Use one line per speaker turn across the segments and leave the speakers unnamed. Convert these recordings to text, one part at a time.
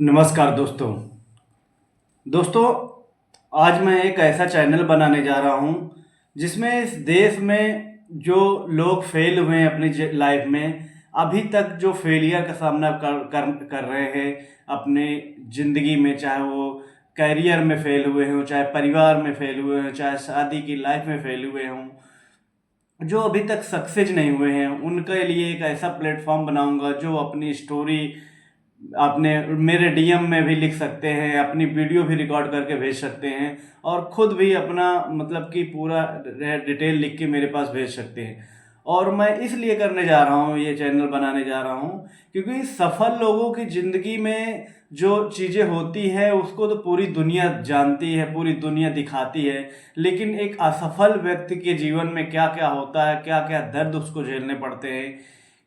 नमस्कार दोस्तों। दोस्तों, आज मैं एक ऐसा चैनल बनाने जा रहा हूँ जिसमें इस देश में जो लोग फेल हुए हैं अपनी लाइफ में, अभी तक जो फेलियर का सामना कर रहे हैं अपने ज़िंदगी में, चाहे वो करियर में फेल हुए हों, चाहे परिवार में फेल हुए हों, चाहे शादी की लाइफ में फेल हुए हों, जो अभी तक सक्सेस नहीं हुए हैं, उनके लिए एक ऐसा प्लेटफॉर्म बनाऊंगा जो अपनी स्टोरी आपने मेरे डीएम में भी लिख सकते हैं, अपनी वीडियो भी रिकॉर्ड करके भेज सकते हैं और ख़ुद भी अपना मतलब कि पूरा डिटेल लिख के मेरे पास भेज सकते हैं। और मैं इसलिए करने जा रहा हूँ, ये चैनल बनाने जा रहा हूँ, क्योंकि सफल लोगों की ज़िंदगी में जो चीज़ें होती है उसको तो पूरी दुनिया जानती है, पूरी दुनिया दिखाती है, लेकिन एक असफल व्यक्ति के जीवन में क्या क्या होता है, क्या क्या दर्द उसको झेलने पड़ते हैं,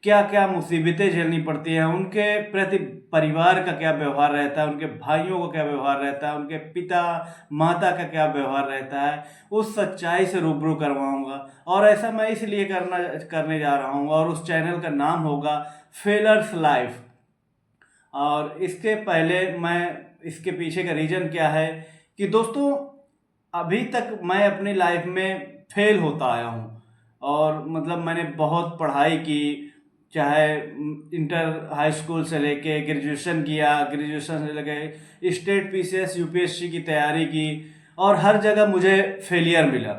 क्या क्या मुसीबतें झेलनी पड़ती हैं, उनके प्रति परिवार का क्या व्यवहार रहता है, उनके भाइयों का क्या व्यवहार रहता है, उनके पिता माता का क्या व्यवहार रहता है, उस सच्चाई से रूबरू करवाऊंगा। और ऐसा मैं इसलिए करने जा रहा हूँ, और उस चैनल का नाम होगा फेलर्स लाइफ। और इसके पहले मैं इसके पीछे का रीज़न क्या है कि दोस्तों, अभी तक मैं अपनी लाइफ में फेल होता आया हूँ। और मतलब मैंने बहुत पढ़ाई की, चाहे इंटर हाई स्कूल से लेके ग्रेजुएशन किया, ग्रेजुएशन से लेके स्टेट पीसीएस यूपीएससी की तैयारी की, और हर जगह मुझे फेलियर मिला।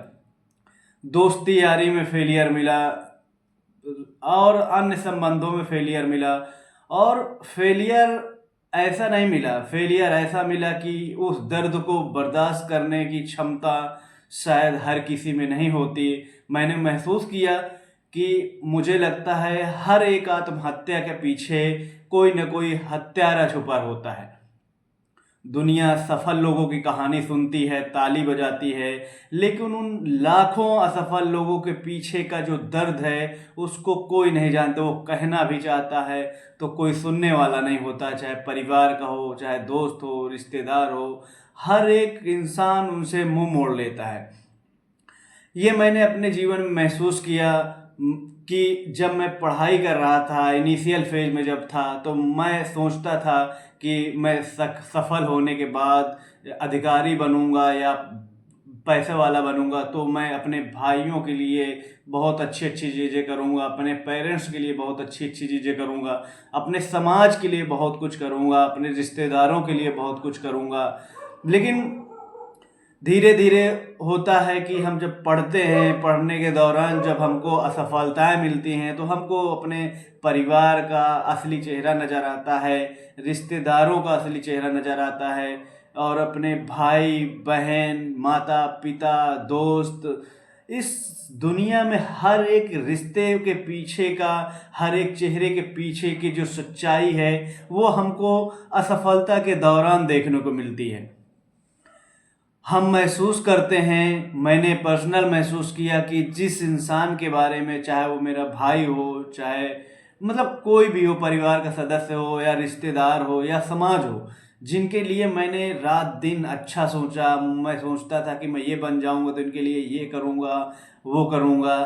दोस्ती यारी में फेलियर मिला और अन्य संबंधों में फेलियर मिला। और फेलियर ऐसा नहीं मिला, फेलियर ऐसा मिला कि उस दर्द को बर्दाश्त करने की क्षमता शायद हर किसी में नहीं होती। मैंने महसूस किया कि मुझे लगता है हर एक आत्महत्या के पीछे कोई न कोई हत्यारा छुपा होता है। दुनिया सफल लोगों की कहानी सुनती है, ताली बजाती है, लेकिन उन लाखों असफल लोगों के पीछे का जो दर्द है उसको कोई नहीं जानता। वो कहना भी चाहता है तो कोई सुनने वाला नहीं होता, चाहे परिवार का हो, चाहे दोस्त हो, रिश्तेदार हो, हर एक इंसान उनसे मुंह मोड़ लेता है। ये मैंने अपने जीवन में महसूस किया कि जब मैं पढ़ाई कर रहा था, इनिशियल फेज में जब था, तो मैं सोचता था कि मैं सफल होने के बाद अधिकारी बनूंगा या पैसे वाला बनूंगा तो मैं अपने भाइयों के लिए बहुत अच्छी अच्छी चीज़ें करूंगा, अपने पेरेंट्स के लिए बहुत अच्छी अच्छी चीज़ें करूंगा, अपने समाज के लिए बहुत कुछ करूंगा, अपने रिश्तेदारों के लिए बहुत कुछ करूंगा। लेकिन धीरे धीरे होता है कि हम जब पढ़ते हैं, पढ़ने के दौरान जब हमको असफलताएं मिलती हैं तो हमको अपने परिवार का असली चेहरा नज़र आता है, रिश्तेदारों का असली चेहरा नज़र आता है, और अपने भाई बहन, माता पिता, दोस्त, इस दुनिया में हर एक रिश्ते के पीछे का, हर एक चेहरे के पीछे की जो सच्चाई है वो हमको असफलता के दौरान देखने को मिलती है। हम महसूस करते हैं, मैंने पर्सनल महसूस किया कि जिस इंसान के बारे में, चाहे वो मेरा भाई हो, चाहे मतलब कोई भी हो, परिवार का सदस्य हो या रिश्तेदार हो या समाज हो, जिनके लिए मैंने रात दिन अच्छा सोचा, मैं सोचता था कि मैं ये बन जाऊंगा तो इनके लिए ये करूंगा, वो करूंगा,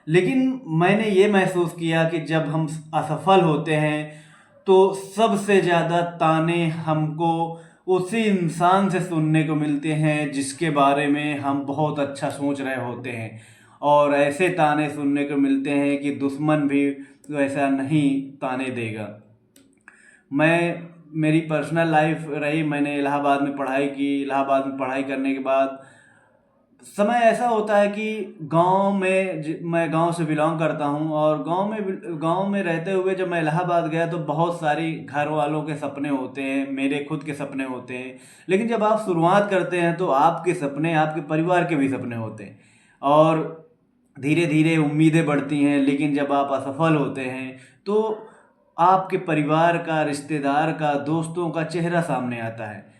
लेकिन मैंने ये महसूस किया कि जब हम असफल होते हैं तो सबसे ज़्यादा ताने हमको उसी इंसान से सुनने को मिलते हैं जिसके बारे में हम बहुत अच्छा सोच रहे होते हैं। और ऐसे ताने सुनने को मिलते हैं कि दुश्मन भी वैसा नहीं ताने देगा। मैं मेरी पर्सनल लाइफ रही, मैंने इलाहाबाद में पढ़ाई की। इलाहाबाद में पढ़ाई करने के बाद समय ऐसा होता है कि गांव में मैं गांव से बिलोंग करता हूं, और गांव में रहते हुए जब मैं इलाहाबाद गया तो बहुत सारी घर वालों के सपने होते हैं, मेरे खुद के सपने होते हैं, लेकिन जब आप शुरुआत करते हैं तो आपके सपने आपके परिवार के भी सपने होते हैं, और धीरे धीरे उम्मीदें बढ़ती हैं। लेकिन जब आप असफल होते हैं तो आपके परिवार का, रिश्तेदार का, दोस्तों का चेहरा सामने आता है।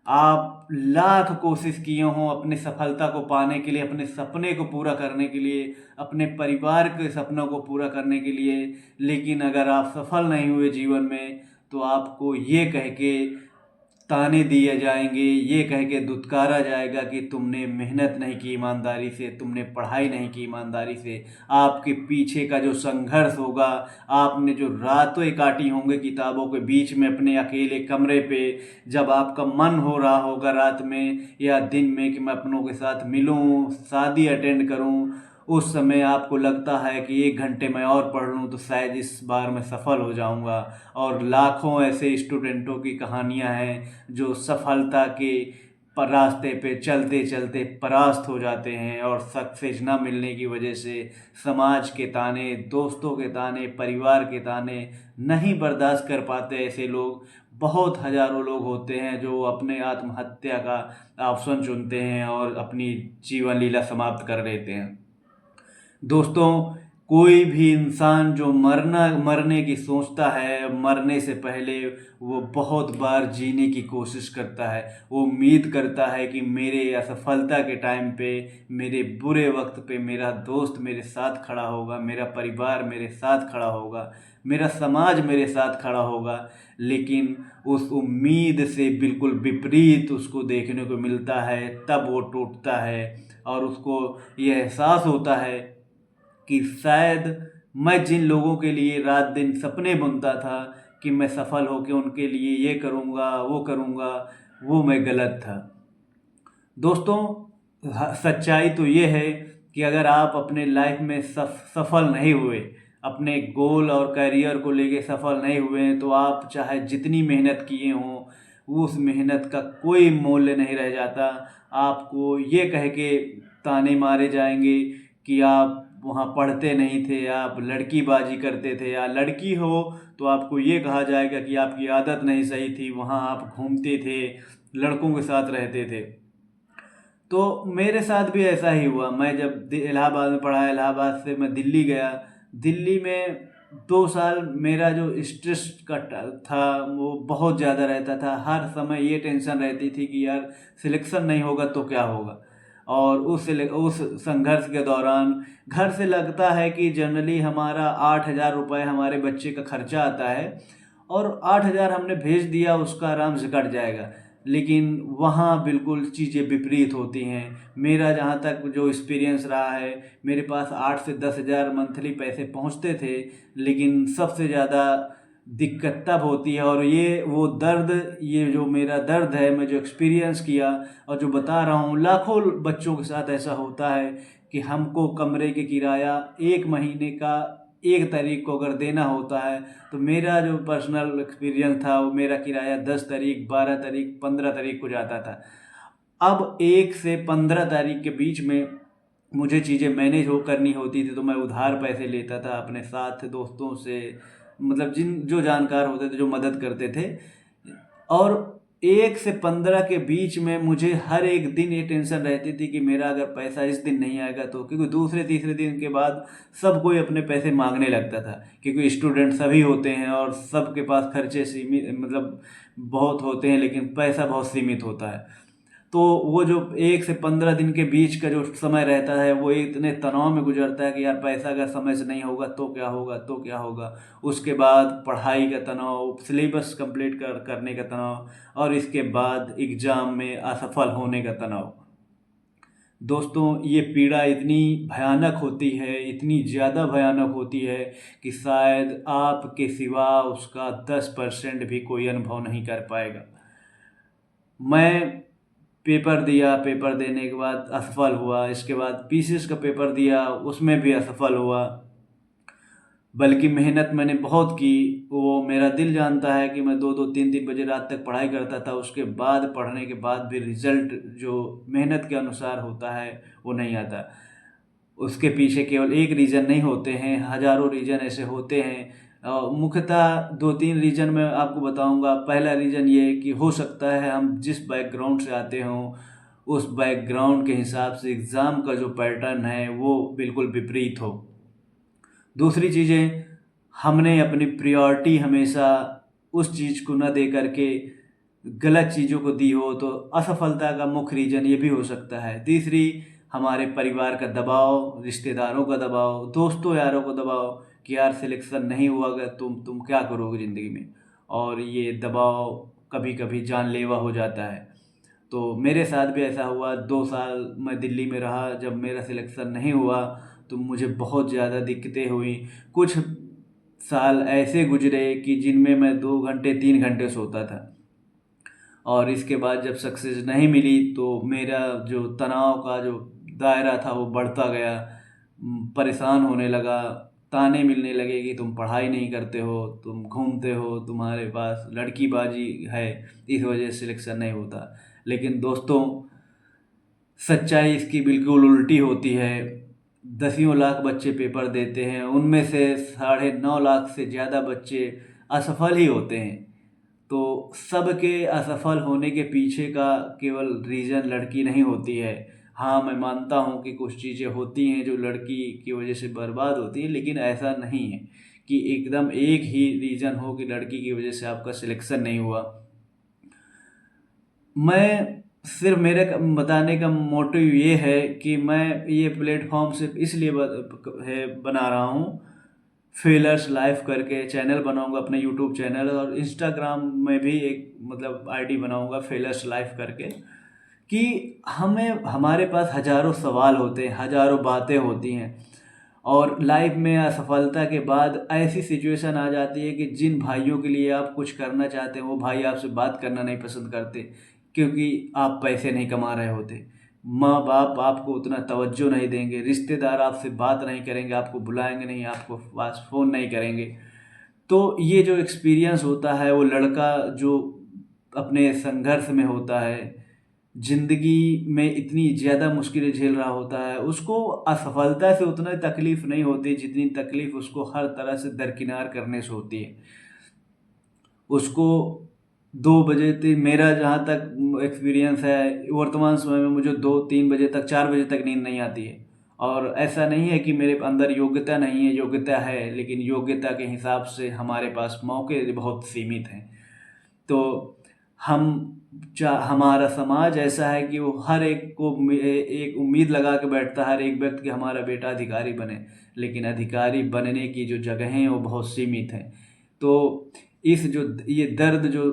आप लाख कोशिश किए हों अपनी सफलता को पाने के लिए, अपने सपने को पूरा करने के लिए, अपने परिवार के सपनों को पूरा करने के लिए, लेकिन अगर आप सफल नहीं हुए जीवन में तो आपको ये कह के ताने दिए जाएंगे, ये कह के दुत्कारा जाएगा कि तुमने मेहनत नहीं की ईमानदारी से, तुमने पढ़ाई नहीं की ईमानदारी से। आपके पीछे का जो संघर्ष होगा, आपने जो रातें काटी होंगी किताबों के बीच में अपने अकेले कमरे पे, जब आपका मन हो रहा होगा रात में या दिन में कि मैं अपनों के साथ मिलूं, शादी अटेंड करूं, उस समय आपको लगता है कि 1 घंटे मैं और पढ़ लूँ तो शायद इस बार मैं सफल हो जाऊंगा। और लाखों ऐसे स्टूडेंटों की कहानियां हैं जो सफलता के पर रास्ते पे चलते चलते परास्त हो जाते हैं और सक्सेस ना मिलने की वजह से समाज के ताने, दोस्तों के ताने, परिवार के ताने नहीं बर्दाश्त कर पाते। ऐसे लोग बहुत हजारों लोग होते हैं जो अपने आत्महत्या का ऑप्शन चुनते हैं और अपनी जीवन लीला समाप्त कर लेते हैं। दोस्तों, कोई भी इंसान जो मरने की सोचता है, मरने से पहले वो बहुत बार जीने की कोशिश करता है। वो उम्मीद करता है कि मेरे असफलता के टाइम पे, मेरे बुरे वक्त पे मेरा दोस्त मेरे साथ खड़ा होगा, मेरा परिवार मेरे साथ खड़ा होगा, मेरा समाज मेरे साथ खड़ा होगा। लेकिन उस उम्मीद से बिल्कुल विपरीत उसको देखने को मिलता है, तब वो टूटता है और उसको ये एहसास होता है कि शायद मैं जिन लोगों के लिए रात दिन सपने बुनता था कि मैं सफल होकर उनके लिए ये करूँगा वो करूँगा, वो मैं गलत था। दोस्तों, सच्चाई तो ये है कि अगर आप अपने लाइफ में सफल नहीं हुए, अपने गोल और करियर को लेके सफल नहीं हुए हैं, तो आप चाहे जितनी मेहनत किए हों, उस मेहनत का कोई मूल्य नहीं रह जाता। आपको ये कह के ताने मारे जाएंगे कि आप वहाँ पढ़ते नहीं थे, आप लड़कीबाजी करते थे, या लड़की हो तो आपको ये कहा जाएगा कि आपकी आदत नहीं सही थी, वहाँ आप घूमते थे, लड़कों के साथ रहते थे। तो मेरे साथ भी ऐसा ही हुआ। मैं जब इलाहाबाद में पढ़ा, इलाहाबाद से मैं दिल्ली गया। दिल्ली में 2 साल मेरा जो स्ट्रेस का था वो बहुत ज़्यादा रहता था। हर समय ये टेंशन रहती थी कि यार सिलेक्शन नहीं होगा तो क्या होगा। और उस संघर्ष के दौरान घर से लगता है कि जनरली हमारा 8,000 रुपये हमारे बच्चे का खर्चा आता है और 8,000 हमने भेज दिया, उसका आराम से कट जाएगा। लेकिन वहाँ बिल्कुल चीज़ें विपरीत होती हैं। मेरा जहाँ तक जो एक्सपीरियंस रहा है, मेरे पास 8 से 10,000 मंथली पैसे पहुँचते थे, लेकिन सबसे ज़्यादा दिक्कत तब होती है। और ये वो दर्द, ये जो मेरा दर्द है, मैं जो एक्सपीरियंस किया और जो बता रहा हूँ, लाखों बच्चों के साथ ऐसा होता है कि हमको कमरे के किराया 1 महीने का 1 तारीख को अगर देना होता है, तो मेरा जो पर्सनल एक्सपीरियंस था वो मेरा किराया 10 तारीख, 12 तारीख, 15 तारीख को जाता था। अब 1 से 15 तारीख के बीच में मुझे चीज़ें मैनेज करनी होती थी, तो मैं उधार पैसे लेता था अपने साथ दोस्तों से, मतलब जो जानकार होते थे, जो मदद करते थे। और 1 से 15 के बीच में मुझे हर एक दिन ये टेंशन रहती थी कि मेरा अगर पैसा इस दिन नहीं आएगा तो, क्योंकि दूसरे तीसरे दिन के बाद सब कोई अपने पैसे मांगने लगता था, क्योंकि स्टूडेंट सभी होते हैं और सबके पास खर्चे सीमित, मतलब बहुत होते हैं, लेकिन पैसा बहुत सीमित होता है। तो वो जो 1 से 15 दिन के बीच का जो समय रहता है वो इतने तनाव में गुजरता है कि यार पैसा अगर समय से नहीं होगा तो क्या होगा, तो क्या होगा। उसके बाद पढ़ाई का तनाव, सिलेबस कंप्लीट करने का तनाव, और इसके बाद एग्ज़ाम में असफल होने का तनाव। दोस्तों, ये पीड़ा इतनी भयानक होती है, इतनी ज़्यादा भयानक होती है कि शायद आपके सिवा उसका 10% भी कोई अनुभव नहीं कर पाएगा। मैं पेपर दिया, पेपर देने के बाद असफल हुआ। इसके बाद पीसीएस का पेपर दिया, उसमें भी असफल हुआ। बल्कि मेहनत मैंने बहुत की, वो मेरा दिल जानता है कि मैं 2-2 3-3 बजे रात तक पढ़ाई करता था। उसके बाद पढ़ने के बाद भी रिज़ल्ट जो मेहनत के अनुसार होता है वो नहीं आता। उसके पीछे केवल एक रीज़न नहीं होते हैं, हज़ारों रीज़न ऐसे होते हैं। मुख्यतः 2-3 रीज़न मैं आपको बताऊंगा। पहला रीज़न ये है कि हो सकता है हम जिस बैकग्राउंड से आते हों, उस बैकग्राउंड के हिसाब से एग्ज़ाम का जो पैटर्न है वो बिल्कुल विपरीत हो। दूसरी चीज़ें, हमने अपनी प्रायोरिटी हमेशा उस चीज़ को न दे करके गलत चीज़ों को दी हो, तो असफलता का मुख्य रीज़न ये भी हो सकता है। तीसरी, हमारे परिवार का दबाव, रिश्तेदारों का दबाव, दोस्तों यारों का दबाव कि यार सिलेक्शन नहीं हुआ, अगर तुम क्या करोगे ज़िंदगी में। और ये दबाव कभी कभी जानलेवा हो जाता है। तो मेरे साथ भी ऐसा हुआ। 2 साल मैं दिल्ली में रहा, जब मेरा सिलेक्शन नहीं हुआ तो मुझे बहुत ज़्यादा दिक्कतें हुई। कुछ साल ऐसे गुजरे कि जिनमें मैं 2 घंटे 3 घंटे सोता था। और इसके बाद जब सक्सेस नहीं मिली तो मेरा जो तनाव का जो दायरा था वो बढ़ता गया। परेशान होने लगा, ताने मिलने लगे कि तुम पढ़ाई नहीं करते हो, तुम घूमते हो, तुम्हारे पास लड़कीबाजी है, इस वजह से सिलेक्शन नहीं होता। लेकिन दोस्तों, सच्चाई इसकी बिल्कुल उल्टी होती है। दसियों लाख बच्चे पेपर देते हैं, उनमें से 9.5 लाख से ज़्यादा बच्चे असफल ही होते हैं। तो सबके असफल होने के पीछे का केवल रीज़न लड़की नहीं होती है। हाँ, मैं मानता हूँ कि कुछ चीज़ें होती हैं जो लड़की की वजह से बर्बाद होती हैं, लेकिन ऐसा नहीं है कि एकदम एक ही रीज़न हो कि लड़की की वजह से आपका सिलेक्शन नहीं हुआ। मैं सिर्फ मेरे बताने का मोटिव ये है कि मैं ये प्लेटफॉर्म सिर्फ इसलिए बना रहा हूँ। फेलर्स लाइफ करके चैनल बनाऊंगा, अपने यूट्यूब चैनल, और इंस्टाग्राम में भी एक मतलब आईडी बनाऊंगा फेलर्स लाइफ करके, कि हमें हमारे पास हज़ारों सवाल होते हैं, हज़ारों बातें होती हैं। और लाइफ में असफलता के बाद ऐसी सिचुएशन आ जाती है कि जिन भाइयों के लिए आप कुछ करना चाहते हैं वो भाई आपसे बात करना नहीं पसंद करते, क्योंकि आप पैसे नहीं कमा रहे होते। माँ बाप आपको उतना तवज्जो नहीं देंगे, रिश्तेदार आपसे बात नहीं करेंगे, आपको बुलाएंगे नहीं, आपको पास फ़ोन नहीं करेंगे। तो ये जो एक्सपीरियंस होता है, वो लड़का जो अपने संघर्ष में होता है, ज़िंदगी में इतनी ज़्यादा मुश्किलें झेल रहा होता है, उसको असफलता से उतना तकलीफ़ नहीं होती जितनी तकलीफ़ उसको हर तरह से दरकिनार करने से होती है। उसको 2 बजे तक, मेरा जहाँ तक एक्सपीरियंस है, वर्तमान समय में मुझे 2-3 बजे तक, 4 बजे तक नींद नहीं आती है। और ऐसा नहीं है कि मेरे अंदर योग्यता नहीं है, योग्यता है, लेकिन योग्यता के हिसाब से हमारे पास मौके बहुत सीमित हैं। तो हम हमारा समाज ऐसा है कि वो हर एक को एक उम्मीद लगा के बैठता है, हर एक व्यक्ति कि हमारा बेटा अधिकारी बने, लेकिन अधिकारी बनने की जो जगहें हैं वो बहुत सीमित हैं। तो इस जो ये दर्द जो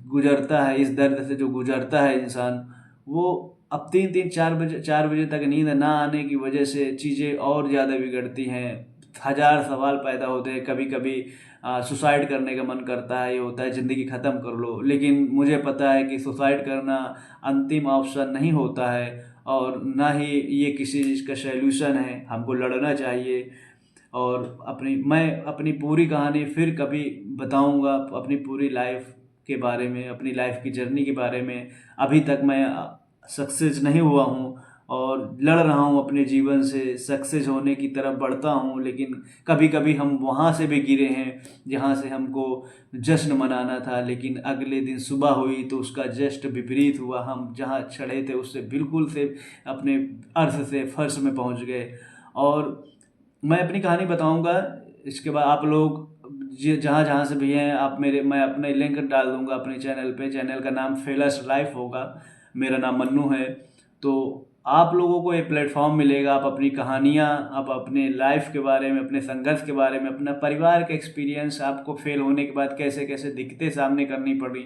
गुजरता है, इस दर्द से जो गुजरता है इंसान, वो अब 3-3 4 बजे तक नींद ना आने की वजह से चीज़ें और ज़्यादा बिगड़ती हैं। हज़ार सवाल पैदा होते हैं। कभी कभी सुसाइड करने का मन करता है, ये होता है ज़िंदगी ख़त्म कर लो, लेकिन मुझे पता है कि सुसाइड करना अंतिम ऑप्शन नहीं होता है, और ना ही ये किसी चीज़ का सॉल्यूशन है। हमको लड़ना चाहिए। और मैं अपनी पूरी कहानी फिर कभी बताऊंगा, अपनी पूरी लाइफ के बारे में, अपनी लाइफ की जर्नी के बारे में। अभी तक मैं सक्सेस नहीं हुआ हूँ और लड़ रहा हूँ अपने जीवन से, सक्सेस होने की तरफ बढ़ता हूँ, लेकिन कभी कभी हम वहाँ से भी गिरे हैं जहाँ से हमको जश्न मनाना था, लेकिन अगले दिन सुबह हुई तो उसका जस्ट विपरीत हुआ। हम जहाँ चढ़े थे उससे बिल्कुल से अपने अर्थ से फर्श में पहुँच गए। और मैं अपनी कहानी बताऊंगा, इसके बाद आप लोग जहाँ जहाँ से भी हैं, आप मैं अपने लिंक डाल दूंगा अपने चैनल पे। चैनल का नाम फेलर्स लाइफ होगा, मेरा नाम मन्नू है। तो आप लोगों को एक प्लेटफॉर्म मिलेगा, आप अपनी कहानियाँ, आप अपने लाइफ के बारे में, अपने संघर्ष के बारे में, अपना परिवार का एक्सपीरियंस, आपको फेल होने के बाद कैसे कैसे दिक्कतें सामने करनी पड़ी,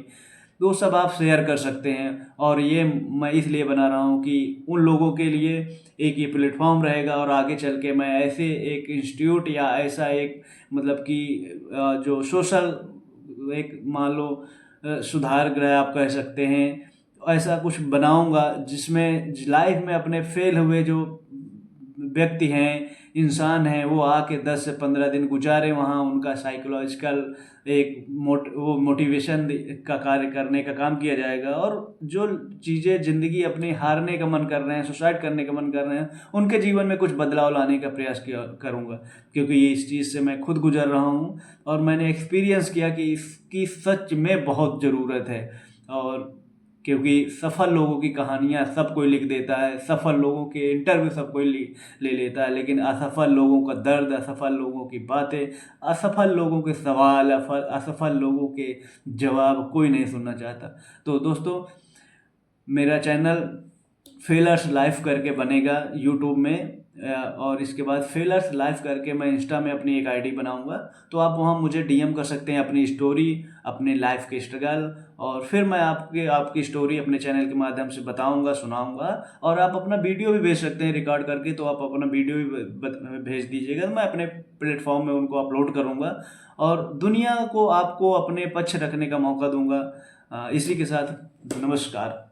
वो सब आप शेयर कर सकते हैं। और ये मैं इसलिए बना रहा हूँ कि उन लोगों के लिए एक ये प्लेटफॉर्म रहेगा, और आगे चल के मैं ऐसे एक इंस्टीट्यूट या ऐसा एक मतलब कि जो सोशल एक मान लो सुधार गृह आप कह सकते हैं, ऐसा कुछ बनाऊंगा जिसमें लाइफ में अपने फेल हुए जो व्यक्ति हैं, इंसान हैं, वो आके 10 से 15 दिन गुजारे वहाँ, उनका साइकोलॉजिकल एक वो मोटिवेशन का कार्य करने का काम किया जाएगा। और जो चीज़ें ज़िंदगी अपनी हारने का मन कर रहे हैं, सुसाइड करने का मन कर रहे हैं, उनके जीवन में कुछ बदलाव लाने का प्रयास करूँगा, क्योंकि ये इस चीज़ से मैं खुद गुजर रहा हूँ और मैंने एक्सपीरियंस किया कि इसकी सच में बहुत ज़रूरत है। और क्योंकि सफल लोगों की कहानियाँ सब कोई लिख देता है, सफल लोगों के इंटरव्यू सब कोई ले लेता है, लेकिन असफल लोगों का दर्द, असफल लोगों की बातें, असफल लोगों के सवाल, असफल लोगों के जवाब कोई नहीं सुनना चाहता। तो दोस्तों, मेरा चैनल फेलर्स लाइफ करके बनेगा यूट्यूब में, और इसके बाद फेलर्स लाइफ करके मैं इंस्टा में अपनी एक आईडी बनाऊंगा, तो आप वहाँ मुझे डीएम कर सकते हैं अपनी स्टोरी, अपने लाइफ के स्ट्रगल, और फिर मैं आपकी स्टोरी अपने चैनल के माध्यम से बताऊंगा, सुनाऊंगा। और आप अपना वीडियो भी भेज सकते हैं रिकॉर्ड करके, तो आप अपना वीडियो भी भेज दीजिएगा, मैं अपने प्लेटफॉर्म में उनको अपलोड करूंगा और दुनिया को आपको अपने पक्ष रखने का मौका दूंगा। इसी के साथ नमस्कार।